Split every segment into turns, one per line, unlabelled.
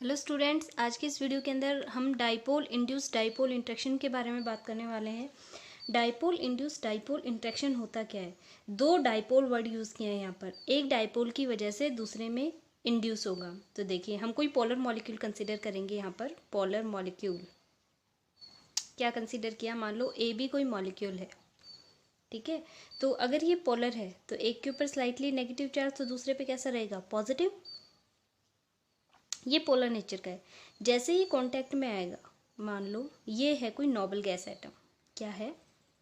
Hello students, आज के इस वीडियो के अंदर हम डाइपोल इंड्यूस डाइपोल इंटरेक्शन के बारे में बात करने वाले हैं। डाइपोल इंड्यूस डाइपोल इंटरेक्शन होता क्या है? दो डाइपोल वर्ड यूज़ किए हैं यहाँ पर। एक डाइपोल की वजह से दूसरे में इंड्यूस होगा। तो देखिए, हम कोई पोलर मॉलिक्यूल कंसिडर करेंगे। यहाँ पर पोलर मॉलिक्यूल क्या कंसिडर किया? मान लो ए भी कोई मॉलिक्यूल है, ठीक है। तो अगर ये पोलर है तो एक के ऊपर स्लाइटली नेगेटिव चार्ज, तो दूसरे पे कैसा रहेगा? पॉजिटिव। ये पोलर नेचर का है। जैसे ही कांटेक्ट में आएगा, मान लो ये है कोई नोबल गैस एटम। क्या है?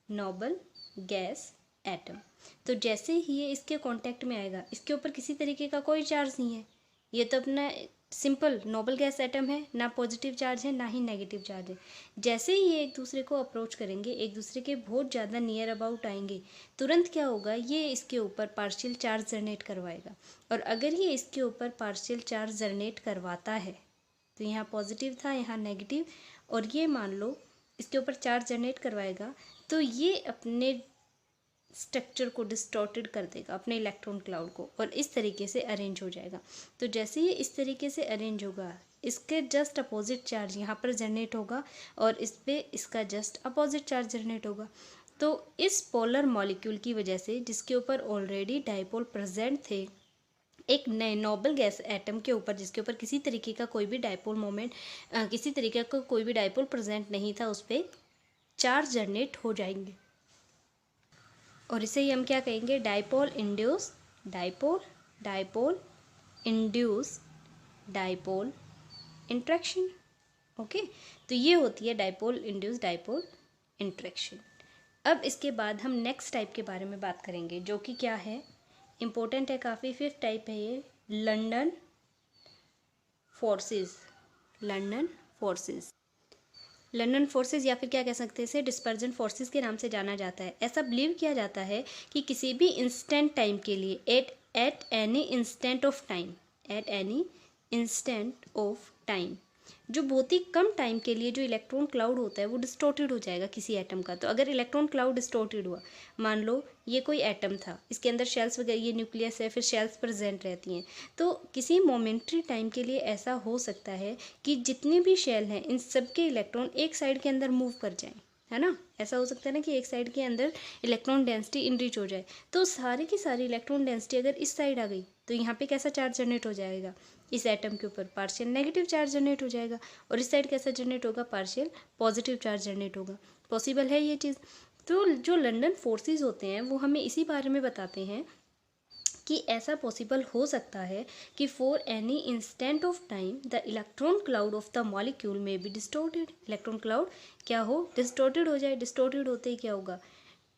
Noble gas atom. तो जैसे ही ये इसके कांटेक्ट में आएगा, इसके ऊपर किसी तरीके का कोई चार्ज नहीं है। ये तो अपना सिंपल नोबल गैस एटम है, ना पॉजिटिव चार्ज है ना ही नेगेटिव चार्ज है। जैसे ही ये एक दूसरे को अप्रोच करेंगे, एक दूसरे के बहुत ज़्यादा नियर अबाउट आएंगे, तुरंत क्या होगा? ये इसके ऊपर पार्शियल चार्ज जनरेट करवाएगा। और अगर ये इसके ऊपर पार्शियल चार्ज जनरेट करवाता है, तो यहाँ पॉजिटिव था, यहाँ नेगेटिव, और ये मान लो इसके ऊपर चार्ज जनरेट करवाएगा, तो ये अपने स्ट्रक्चर को डिस्टॉर्टेड कर देगा, अपने इलेक्ट्रॉन क्लाउड को, और इस तरीके से अरेंज हो जाएगा। तो जैसे ये इस तरीके से अरेंज होगा, इसके जस्ट अपोजिट चार्ज यहाँ पर जनरेट होगा और इस पे इसका जस्ट अपोजिट चार्ज जनरेट होगा। तो इस पोलर मॉलिक्यूल की वजह से, जिसके ऊपर ऑलरेडी डाइपोल प्रेजेंट थे, एक नए नोबल गैस एटम के ऊपर, जिसके ऊपर किसी तरीके का कोई भी डाइपोल मोमेंट, किसी तरीके का कोई भी डाइपोल प्रेजेंट नहीं था, उस पर चार्ज जनरेट हो जाएंगे। और इसे ही हम क्या कहेंगे? Dipole induce dipole dipole induce dipole interaction. Okay, तो ये होती है डाइपोल इंड्यूस डाइपोल इंट्रैक्शन। अब इसके बाद हम नेक्स्ट टाइप के बारे में बात करेंगे, जो कि क्या है, इम्पोर्टेंट है काफ़ी। फिफ्थ टाइप है ये, London forces. London forces, London forces, या फिर क्या कह सकते हैं इसे, डिस्पर्जन फोर्सेस के नाम से जाना जाता है। ऐसा बिलीव किया जाता है कि किसी भी इंस्टेंट टाइम के लिए, at any instant of time, at any instant of time, जो बहुत ही कम टाइम के लिए जो इलेक्ट्रॉन क्लाउड होता है वो डिस्टॉर्टेड हो जाएगा किसी एटम का। तो अगर इलेक्ट्रॉन क्लाउड डिस्टॉर्टेड हुआ, मान लो ये कोई एटम था, इसके अंदर शेल्स वगैरह, ये न्यूक्लियस है, फिर शेल्स प्रेजेंट रहती हैं, तो किसी मोमेंट्री टाइम के लिए ऐसा हो सकता है कि जितने भी शेल हैं, इन सब के इलेक्ट्रॉन एक साइड के अंदर मूव कर जाएं, है ना। ऐसा हो सकता है ना कि एक साइड के अंदर इलेक्ट्रॉन डेंसिटी इनरीच हो जाए। तो सारी की सारी इलेक्ट्रॉन डेंसिटी अगर इस साइड आ गई, तो यहाँ पे कैसा चार्ज जनरेट हो जाएगा? इस एटम के ऊपर पार्शियल नेगेटिव चार्ज जनरेट हो जाएगा। और इस साइड कैसा जनरेट होगा? पार्शियल पॉजिटिव चार्ज जनरेट होगा। पॉसिबल है ये चीज़। तो जो लंदन फोर्सेस होते हैं वो हमें इसी बारे में बताते हैं कि ऐसा पॉसिबल हो सकता है कि for any instant of time the electron cloud of the molecule में बी डिस्टॉर्टेड। इलेक्ट्रॉन क्लाउड क्या हो? डिस्टॉर्टेड हो जाए। डिस्टॉर्टेड होते ही क्या होगा?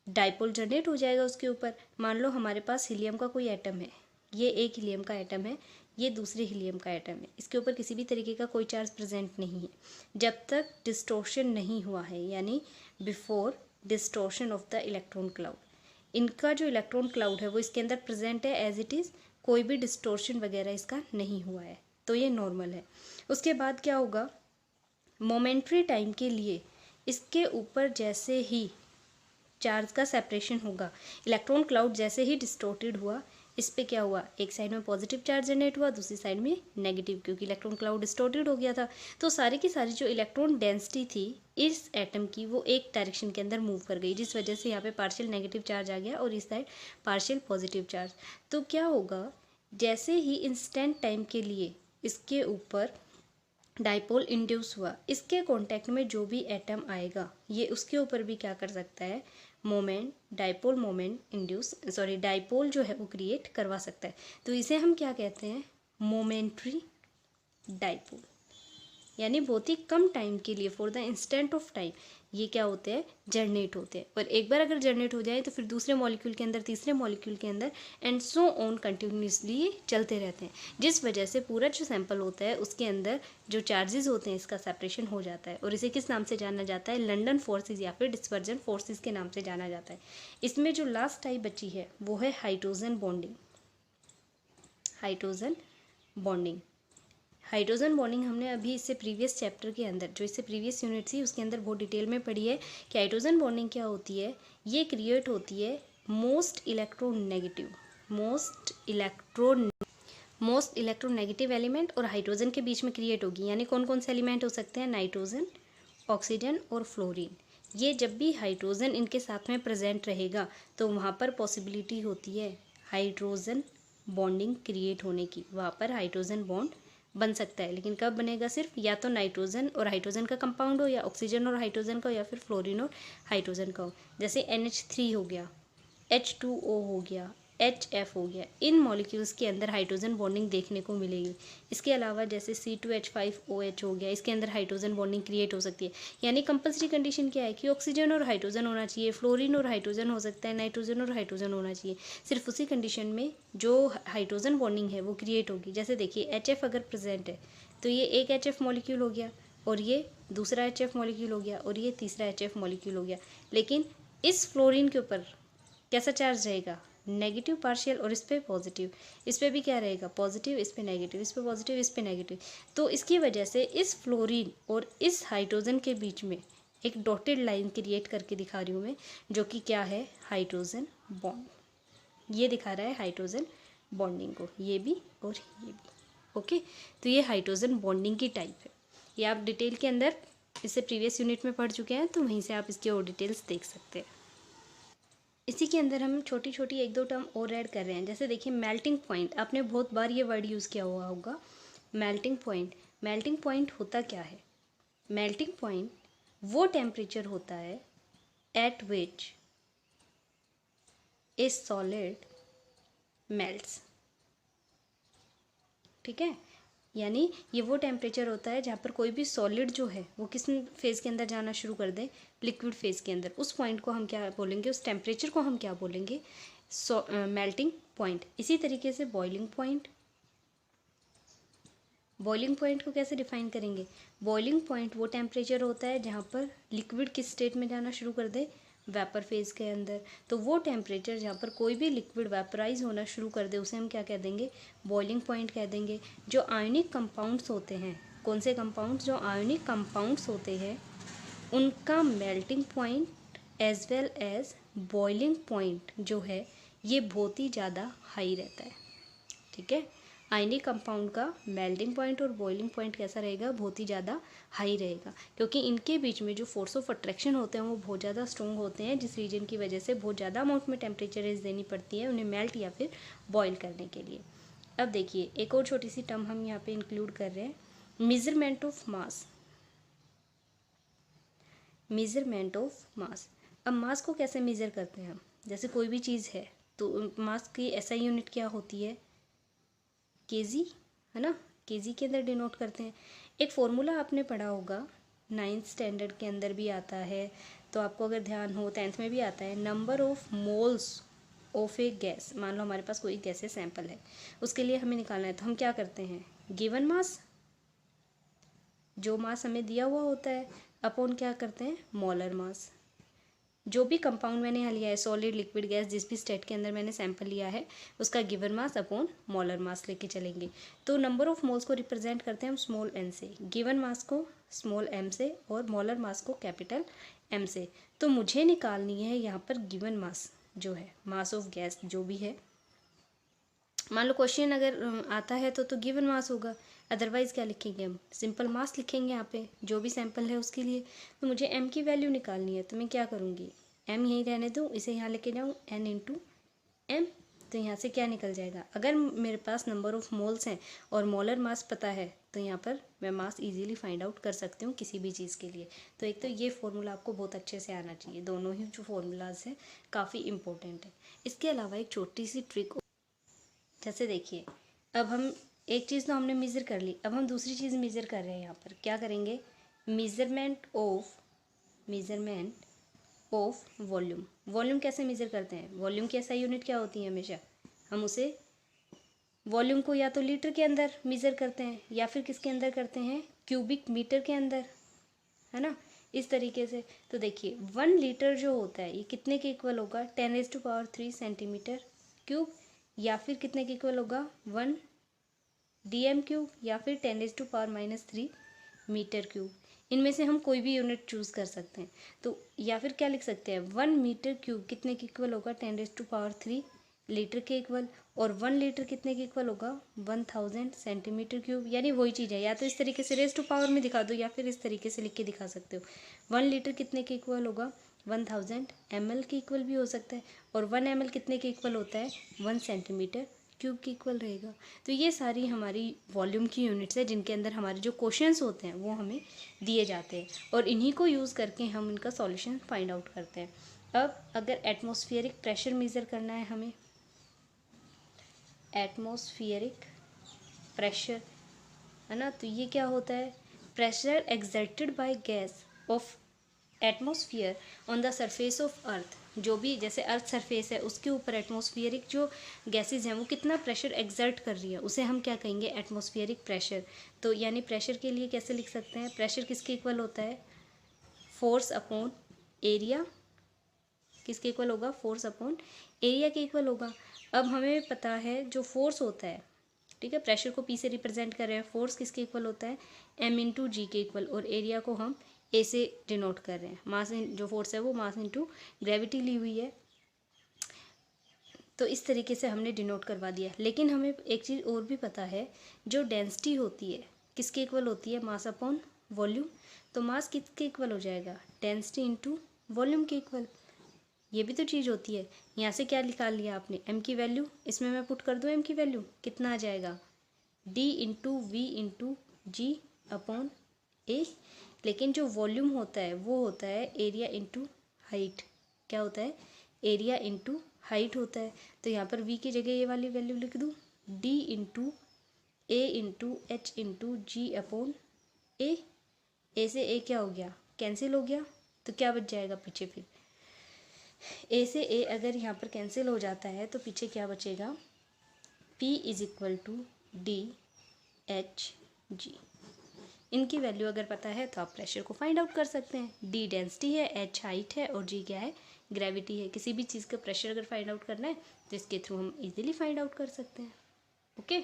डाइपोल जनरेट हो जाएगा उसके ऊपर। मान लो हमारे पास हीलियम का कोई एटम है, ये एक हीलियम का एटम है, ये दूसरे हीलियम का एटम है, इसके ऊपर किसी भी तरीके का कोई चार्ज प्रेजेंट नहीं है जब तक डिस्टॉर्शन नहीं हुआ है, यानी before distortion of the electron cloud. इनका जो इलेक्ट्रॉन क्लाउड है वो इसके अंदर प्रेजेंट है एज इट इज़, कोई भी डिस्टॉर्शन वगैरह इसका नहीं हुआ है, तो ये नॉर्मल है। उसके बाद क्या होगा? मोमेंट्री टाइम के लिए इसके ऊपर जैसे ही चार्ज का सेपरेशन होगा, इलेक्ट्रॉन क्लाउड जैसे ही डिस्टॉर्टेड हुआ, इस पे क्या हुआ? एक साइड में पॉजिटिव चार्ज जनरेट हुआ, दूसरी साइड में नेगेटिव, क्योंकि इलेक्ट्रॉन क्लाउड डिस्टॉर्टेड हो गया था। तो सारी की सारी जो इलेक्ट्रॉन डेंसिटी थी इस एटम की, वो एक डायरेक्शन के अंदर मूव कर गई, जिस वजह से यहाँ पे पार्शियल नेगेटिव चार्ज आ गया और इस साइड पार्शियल पॉजिटिव चार्ज। तो क्या होगा? जैसे ही इंस्टेंट टाइम के लिए इसके ऊपर डाइपोल इंड्यूस हुआ, इसके कांटेक्ट में जो भी एटम आएगा, ये उसके ऊपर भी क्या कर सकता है? Moment, dipole moment induce, sorry dipole जो है वो क्रिएट करवा सकता है। तो इसे हम क्या कहते हैं? Momentary dipole. यानी बहुत ही कम टाइम के लिए, for the instant of time, ये क्या होते हैं? जनरेट होते हैं। और एक बार अगर जनरेट हो जाए तो फिर दूसरे मॉलिक्यूल के अंदर, तीसरे मॉलिक्यूल के अंदर, एंड सो ऑन कंटिन्यूसली चलते रहते हैं, जिस वजह से पूरा जो सैंपल होता है उसके अंदर जो चार्जेस होते हैं इसका सेपरेशन हो जाता है। और इसे किस नाम से जाना जाता है? लंदन फोर्सेस या फिर डिस्पर्जन फोर्सेस के नाम से जाना जाता है। इसमें जो लास्ट टाइप बची है वो है hydrogen bonding. Hydrogen bonding, hydrogen bonding हमने अभी इससे प्रीवियस चैप्टर के अंदर, जो इससे प्रीवियस यूनिट थी उसके अंदर बहुत डिटेल में पढ़ी है कि हाइड्रोजन बॉन्डिंग क्या होती है। ये क्रिएट होती है most electronegative most electronegative element और हाइड्रोजन के बीच में क्रिएट होगी। यानी कौन कौन से एलिमेंट हो सकते हैं? नाइट्रोजन, ऑक्सीजन और फ्लोरीन। ये जब भी हाइड्रोजन इनके साथ में प्रेजेंट रहेगा तो वहाँ पर पॉसिबिलिटी होती है हाइड्रोजन बॉन्डिंग क्रिएट होने की। वहाँ पर हाइड्रोजन बॉन्ड बन सकता है, लेकिन कब बनेगा? सिर्फ या तो नाइट्रोजन और हाइड्रोजन का कंपाउंड हो, या ऑक्सीजन और हाइड्रोजन का हो, या फिर फ्लोरीन और हाइड्रोजन का हो। जैसे NH3 हो गया, H2O हो गया, HF हो गया। इन मॉलिक्यूल्स के अंदर हाइड्रोजन बॉन्डिंग देखने को मिलेगी। इसके अलावा जैसे C2H5OH हो गया, इसके अंदर हाइड्रोजन बॉन्डिंग क्रिएट हो सकती है। यानी कंपल्सरी कंडीशन क्या है कि ऑक्सीजन और हाइड्रोजन होना चाहिए, फ्लोरीन और हाइड्रोजन हो सकता है, नाइट्रोजन और हाइड्रोजन होना चाहिए। सिर्फ उसी कंडीशन में जो हाइड्रोजन बॉन्डिंग है वो क्रिएट होगी। जैसे देखिए HF अगर प्रेजेंट है तो ये एक HF मॉलिक्यूल हो गया, और ये दूसरा HF मॉलिक्यूल हो गया, और ये तीसरा HF मॉलिक्यूल हो गया। लेकिन इस फ्लोरीन के ऊपर कैसा चार्ज रहेगा? नेगेटिव पार्शियल, और इस पर पॉजिटिव। इस पर भी क्या रहेगा? पॉजिटिव, इस पर नेगेटिव, इस पर पॉजिटिव, इस पर नेगेटिव। तो इसकी वजह से इस फ्लोरीन और इस हाइड्रोजन के बीच में एक डॉटेड लाइन क्रिएट करके दिखा रही हूँ मैं, जो कि क्या है? Hydrogen bond. ये दिखा रहा है हाइड्रोजन बॉन्डिंग को, ये भी और ये भी। ओके, तो ये हाइड्रोजन बॉन्डिंग की टाइप है। ये आप डिटेल के अंदर इससे प्रीवियस यूनिट में पढ़ चुके हैं, तो वहीं से आप इसके और डिटेल्स देख सकते हैं। इसी के अंदर हम छोटी छोटी एक दो टर्म और ऐड कर रहे हैं। जैसे देखिए मेल्टिंग पॉइंट, आपने बहुत बार ये वर्ड यूज़ किया हुआ होगा, मेल्टिंग पॉइंट। मेल्टिंग पॉइंट होता क्या है? मेल्टिंग पॉइंट वो टेम्परेचर होता है एट विच ए सॉलिड मेल्ट्स। ठीक है, यानी ये वो टेम्परेचर होता है जहाँ पर कोई भी सॉलिड जो है वो किस फेज़ के अंदर जाना शुरू कर दे? लिक्विड फेज़ के अंदर। उस पॉइंट को हम क्या बोलेंगे? उस टेम्परेचर को हम क्या बोलेंगे? Melting point. इसी तरीके से बॉइलिंग पॉइंट। बॉइलिंग पॉइंट को कैसे डिफाइन करेंगे? बॉइलिंग पॉइंट वो टेम्परेचर होता है जहाँ पर लिक्विड किस स्टेट में जाना शुरू कर दे? वेपर फेज़ के अंदर। तो वो टेम्परेचर जहाँ पर कोई भी लिक्विड वेपराइज होना शुरू कर दे उसे हम क्या कह देंगे? बॉइलिंग पॉइंट कह देंगे। जो आयोनिक कंपाउंड्स होते हैं, कौन से कंपाउंड्स? जो आयोनिक कंपाउंड्स होते हैं उनका melting point as well as boiling point जो है ये बहुत ही ज़्यादा हाई रहता है। ठीक है, आयनिक कंपाउंड का मेल्टिंग पॉइंट और बॉइलिंग पॉइंट कैसा रहेगा? बहुत ही ज़्यादा हाई रहेगा, क्योंकि इनके बीच में जो फोर्स ऑफ अट्रैक्शन होते हैं वो बहुत ज़्यादा स्ट्रॉन्ग होते हैं, जिस रीजन की वजह से बहुत ज़्यादा अमाउंट में टेम्परेचर रेंज देनी पड़ती है उन्हें मेल्ट या फिर बॉयल करने के लिए। अब देखिए एक और छोटी सी टर्म हम यहाँ पे इंक्लूड कर रहे हैं, measurement of mass. Measurement of mass. अब मास को कैसे मेज़र करते हैं हम? जैसे कोई भी चीज़ है तो मास की SI यूनिट क्या होती है? केजी, है ना? केजी के अंदर डिनोट करते हैं। एक फॉर्मूला आपने पढ़ा होगा, 9th स्टैंडर्ड के अंदर भी आता है, तो आपको अगर ध्यान हो 10th में भी आता है। Number of moles of A gas. मान लो हमारे पास कोई गैसेस सैंपल है, उसके लिए हमें निकालना है, तो हम क्या करते हैं? गिवन मास, जो मास हमें दिया हुआ होता है, अपॉन क्या करते हैं? Molar mass. जो भी कंपाउंड मैंने यहाँ लिया है, सॉलिड, लिक्विड, गैस, जिस भी स्टेट के अंदर मैंने सैंपल लिया है उसका given mass upon molar mass लेके चलेंगे। तो नंबर ऑफ मोल्स को रिप्रेजेंट करते हैं हम स्मॉल n से, गिवन मास को स्मॉल m से, और मोलर मास को कैपिटल M से। तो मुझे निकालनी है यहाँ पर गिवन मास जो है, मास ऑफ गैस जो भी है। मान लो क्वेश्चन अगर आता है तो गिवन मास होगा, अदरवाइज़ क्या लिखेंगे? हम सिंपल मास लिखेंगे यहाँ पे जो भी सैंपल है उसके लिए। तो मुझे m की वैल्यू निकालनी है, तो मैं क्या करूँगी? m यहीं रहने दूँ, इसे यहाँ लेके जाऊँ, n इंटू m। तो यहाँ से क्या निकल जाएगा? अगर मेरे पास नंबर ऑफ़ मोल्स हैं और मोलर मास पता है तो यहाँ पर मैं मास इजीली फाइंड आउट कर सकती हूँ किसी भी चीज़ के लिए। तो एक तो ये फॉर्मूला आपको बहुत अच्छे से आना चाहिए, दोनों ही जो फॉर्मूलाज हैं काफ़ी इंपॉर्टेंट है। इसके अलावा एक छोटी सी ट्रिक, जैसे देखिए अब हम एक चीज़ तो हमने मेज़र कर ली, अब हम दूसरी चीज़ मेज़र कर रहे हैं। यहाँ पर क्या करेंगे? Measurement of volume. वॉल्यूम कैसे मेज़र करते हैं? वॉल्यूम की SI यूनिट क्या होती है? हमेशा हम उसे वॉल्यूम को या तो लीटर के अंदर मेज़र करते हैं या फिर किसके अंदर करते हैं? क्यूबिक मीटर के अंदर, है ना? इस तरीके से। तो देखिए 1 लीटर जो होता है ये कितने के इक्वल होगा? 10⁻³ सेंटीमीटर क्यूब, या फिर कितने के इक्वल होगा? 1 dm³ या फिर 10⁻³ मीटर क्यूब। इनमें से हम कोई भी यूनिट चूज़ कर सकते हैं। तो या फिर क्या लिख सकते हैं? 1 मीटर क्यूब कितने के इक्वल होगा? 10⁻³ लीटर के इक्वल, और 1 लीटर कितने के इक्वल होगा, 1000 सेंटीमीटर क्यूब। यानी वही चीज़ है, या तो इस तरीके से रेज़ टू पावर में दिखा दो या फिर इस तरीके से लिख के दिखा सकते हो। 1 लीटर कितने के इक्वल होगा, 1000 ml के इक्वल भी हो सकता है, और 1 ml कितने के इक्वल होता है, 1 सेंटीमीटर क्यूब के इक्वल रहेगा। तो ये सारी हमारी वॉल्यूम की यूनिट्स है जिनके अंदर हमारे जो क्वेश्चंस होते हैं वो हमें दिए जाते हैं, और इन्हीं को यूज़ करके हम इनका सॉल्यूशन फाइंड आउट करते हैं। अब अगर एटमॉस्फेरिक प्रेशर मेज़र करना है हमें, एटमॉस्फेरिक प्रेशर है ना, तो ये क्या होता है, pressure exerted by gas off atmosphere on the surface of earth. जो भी जैसे अर्थ सरफेस है उसके ऊपर एटमॉस्फेरिक जो गैसेज हैं वो कितना प्रेशर एक्सर्ट कर रही है, उसे हम क्या कहेंगे, एटमॉस्फेरिक प्रेशर। तो यानी प्रेशर के लिए कैसे लिख सकते हैं, प्रेशर किसके इक्वल होता है, फोर्स अपॉन एरिया। किसके इक्वल होगा, फोर्स अपॉन एरिया के इक्वल होगा। अब हमें पता है जो फोर्स होता है, ठीक है, प्रेशर को पी से रिप्रेजेंट कर रहे हैं, फोर्स किसके इक्वल होता है, एम इंटू जी के इक्वल, और एरिया को हम ए से डिनोट कर रहे हैं। मास जो फोर्स है वो मास इंटू ग्रेविटी ली हुई है, तो इस तरीके से हमने डिनोट करवा दिया। लेकिन हमें एक चीज़ और भी पता है, जो डेंसिटी होती है किसके इक्वल होती है, मास अपॉन वॉल्यूम। तो मास किसके इक्वल हो जाएगा, डेंसिटी इंटू वॉल्यूम के इक्वल। ये भी तो चीज़ होती है। यहाँ से क्या निकाल लिया आपने, एम की वैल्यू, इसमें मैं पुट कर दूँ एम की वैल्यू, कितना आ जाएगा, D into V into G upon A. लेकिन जो वॉल्यूम होता है वो होता है एरिया इंटू हाइट। क्या होता है, एरिया इंटू हाइट होता है। तो यहाँ पर वी की जगह ये वाली वैल्यू लिख दूँ, डी इंटू ए into H into G upon ए। ए से ए क्या हो गया, कैंसिल हो गया, तो क्या बच जाएगा पीछे, फिर ए से ए अगर यहाँ पर कैंसिल हो जाता है तो पीछे क्या बचेगा, P is equal to D H G. इनकी वैल्यू अगर पता है तो आप प्रेशर को फाइंड आउट कर सकते हैं। डी डेंसिटी है, एच हाइट है, और जी क्या है, ग्रेविटी है। किसी भी चीज़ का प्रेशर अगर फाइंड आउट करना है तो इसके थ्रू हम इजीली फाइंड आउट कर सकते हैं। ओके,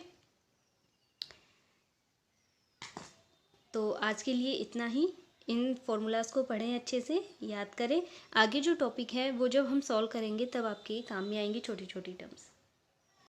तो आज के लिए इतना ही। इन फॉर्मूलाज को पढ़ें, अच्छे से याद करें। आगे जो टॉपिक है वो जब हम सॉल्व करेंगे तब आपके काम में आएंगी छोटी छोटी टर्म्स।